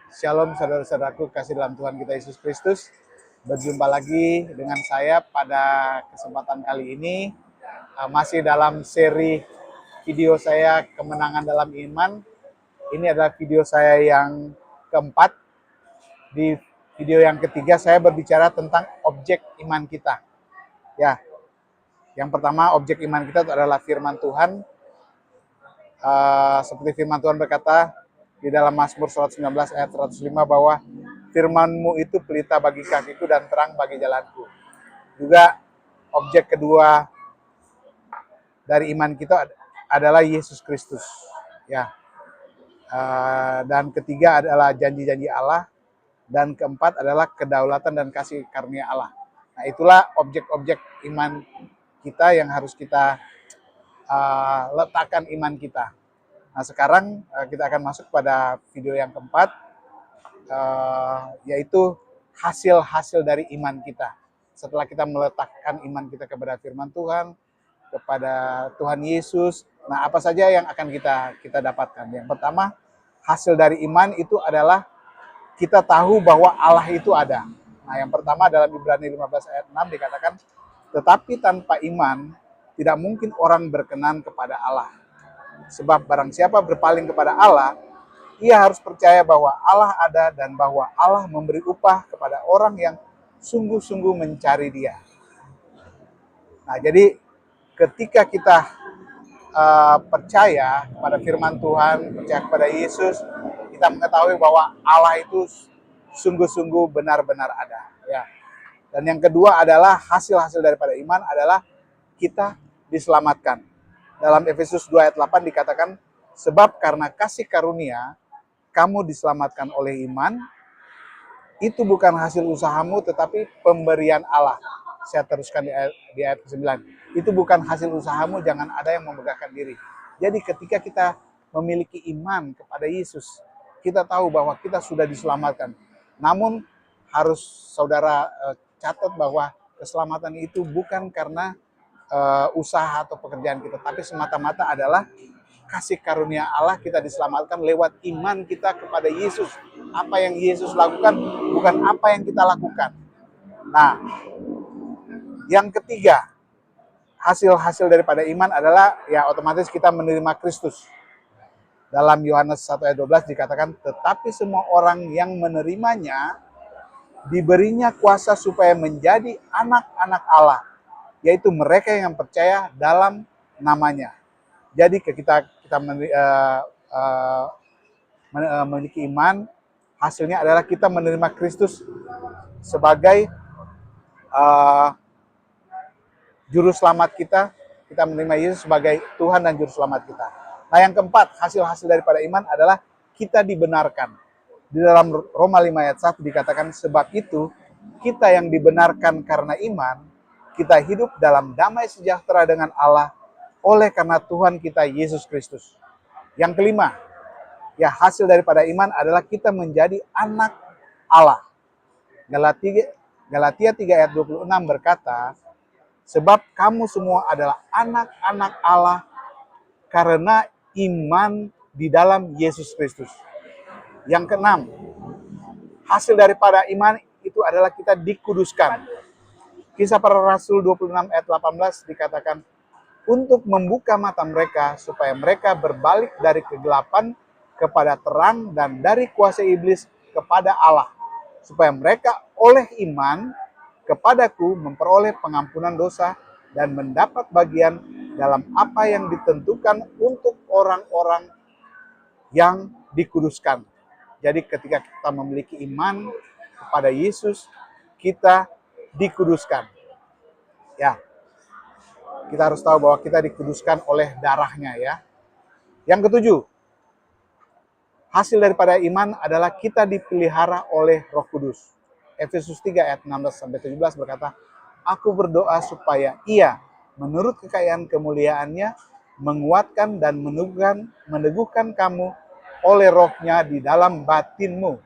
Shalom saudara-saudaraku kasih dalam Tuhan kita Yesus Kristus. Berjumpa lagi dengan saya pada kesempatan kali ini. Masih dalam seri video saya Kemenangan dalam Iman. Ini adalah video saya yang keempat. Di video yang ketiga saya berbicara tentang objek iman kita. Ya, yang pertama objek iman kita itu adalah firman Tuhan. Seperti firman Tuhan berkata di dalam Mazmur 119 ayat 105 bahwa firman-Mu itu pelita bagi kakiku dan terang bagi jalanku. Juga objek kedua dari iman kita adalah Yesus Kristus. Ya. Dan ketiga adalah janji-janji Allah, dan keempat adalah kedaulatan dan kasih karunia Allah. Nah, itulah objek-objek iman kita yang harus kita letakkan iman kita. Nah, sekarang kita akan masuk pada video yang keempat, yaitu hasil-hasil dari iman kita. Setelah kita meletakkan iman kita kepada firman Tuhan, kepada Tuhan Yesus, nah apa saja yang akan kita dapatkan? Yang pertama, hasil dari iman itu adalah kita tahu bahwa Allah itu ada. Nah, yang pertama dalam Ibrani 15 ayat 6 dikatakan, tetapi tanpa iman tidak mungkin orang berkenan kepada Allah. Sebab barang siapa berpaling kepada Allah, ia harus percaya bahwa Allah ada dan bahwa Allah memberi upah kepada orang yang sungguh-sungguh mencari Dia. Nah, jadi ketika kita percaya kepada firman Tuhan, percaya kepada Yesus, kita mengetahui bahwa Allah itu sungguh-sungguh benar-benar ada. Ya. Dan yang kedua adalah hasil-hasil daripada iman adalah kita diselamatkan. Dalam Efesus 2 ayat 8 dikatakan, sebab karena kasih karunia, kamu diselamatkan oleh iman, itu bukan hasil usahamu, tetapi pemberian Allah. Saya teruskan di ayat ke-9. Itu bukan hasil usahamu, jangan ada yang memegahkan diri. Jadi ketika kita memiliki iman kepada Yesus, kita tahu bahwa kita sudah diselamatkan. Namun harus saudara catat bahwa keselamatan itu bukan karena usaha atau pekerjaan kita, tapi semata-mata adalah kasih karunia Allah. Kita diselamatkan lewat iman kita kepada Yesus. Apa yang Yesus lakukan bukan apa yang kita lakukan. Nah, yang ketiga, hasil-hasil daripada iman adalah ya otomatis kita menerima Kristus. Dalam Yohanes 1 ayat 12 dikatakan, tetapi semua orang yang menerimanya diberinya kuasa supaya menjadi anak-anak Allah, yaitu mereka yang percaya dalam namanya. Jadi kita memiliki iman, hasilnya adalah kita menerima Kristus sebagai juru selamat kita menerima Yesus sebagai Tuhan dan juru selamat kita. Nah, yang keempat, hasil-hasil daripada iman adalah kita dibenarkan. Di dalam Roma 5 ayat 1 dikatakan, sebab itu kita yang dibenarkan karena iman, kita hidup dalam damai sejahtera dengan Allah oleh karena Tuhan kita Yesus Kristus. Yang kelima, ya hasil daripada iman adalah kita menjadi anak Allah. Galatia 3 ayat 26 berkata, sebab kamu semua adalah anak-anak Allah karena iman di dalam Yesus Kristus. Yang keenam, hasil daripada iman itu adalah kita dikuduskan. Kisah Para Rasul 26 ayat 18 dikatakan, untuk membuka mata mereka supaya mereka berbalik dari kegelapan kepada terang dan dari kuasa iblis kepada Allah, supaya mereka oleh iman kepadaku memperoleh pengampunan dosa dan mendapat bagian dalam apa yang ditentukan untuk orang-orang yang dikuduskan. Jadi ketika kita memiliki iman kepada Yesus, kita dikuduskan. Ya, kita harus tahu bahwa kita dikuduskan oleh darahnya ya. Yang ketujuh, hasil daripada iman adalah kita dipelihara oleh Roh Kudus. Efesus 3 ayat 16-17 berkata, aku berdoa supaya Ia menurut kekayaan kemuliaannya menguatkan dan meneguhkan kamu oleh Roh-Nya di dalam batinmu,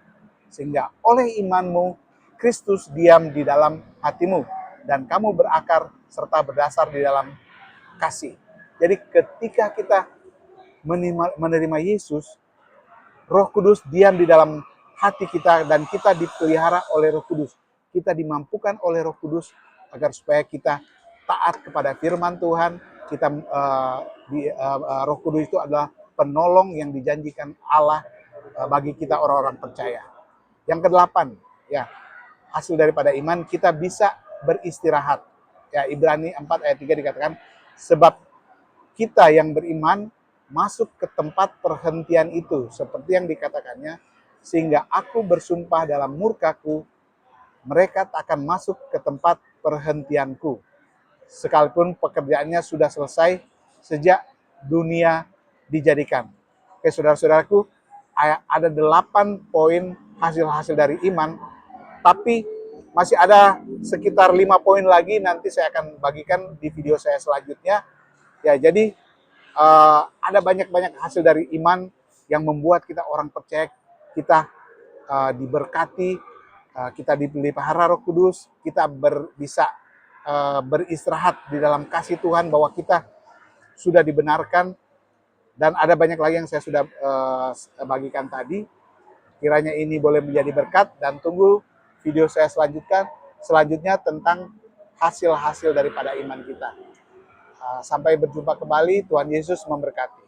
sehingga oleh imanmu Kristus diam di dalam hatimu dan kamu berakar serta berdasar di dalam kasih. Jadi ketika kita menerima Yesus, Roh Kudus diam di dalam hati kita dan kita dipelihara oleh Roh Kudus. Kita dimampukan oleh Roh Kudus agar supaya kita taat kepada firman Tuhan. Kita Roh Kudus itu adalah penolong yang dijanjikan Allah bagi kita orang-orang percaya. Yang kedelapan, ya, hasil daripada iman kita bisa beristirahat. Ya, Ibrani 4 ayat 3 dikatakan, sebab kita yang beriman masuk ke tempat perhentian itu, seperti yang dikatakannya, sehingga aku bersumpah dalam murkaku, mereka tak akan masuk ke tempat perhentianku, sekalipun pekerjaannya sudah selesai sejak dunia dijadikan. Oke, saudara-saudaraku, ada 8 poin hasil-hasil dari iman, tapi masih ada sekitar 5 poin lagi, nanti saya akan bagikan di video saya selanjutnya. Ya, jadi ada banyak-banyak hasil dari iman yang membuat kita orang percaya, kita diberkati, kita dipelihara Roh Kudus, kita bisa beristirahat di dalam kasih Tuhan, bahwa kita sudah dibenarkan, dan ada banyak lagi yang saya sudah bagikan tadi. Kiranya ini boleh menjadi berkat, dan tunggu video saya selanjutnya tentang hasil-hasil daripada iman kita. Sampai berjumpa kembali, Tuhan Yesus memberkati.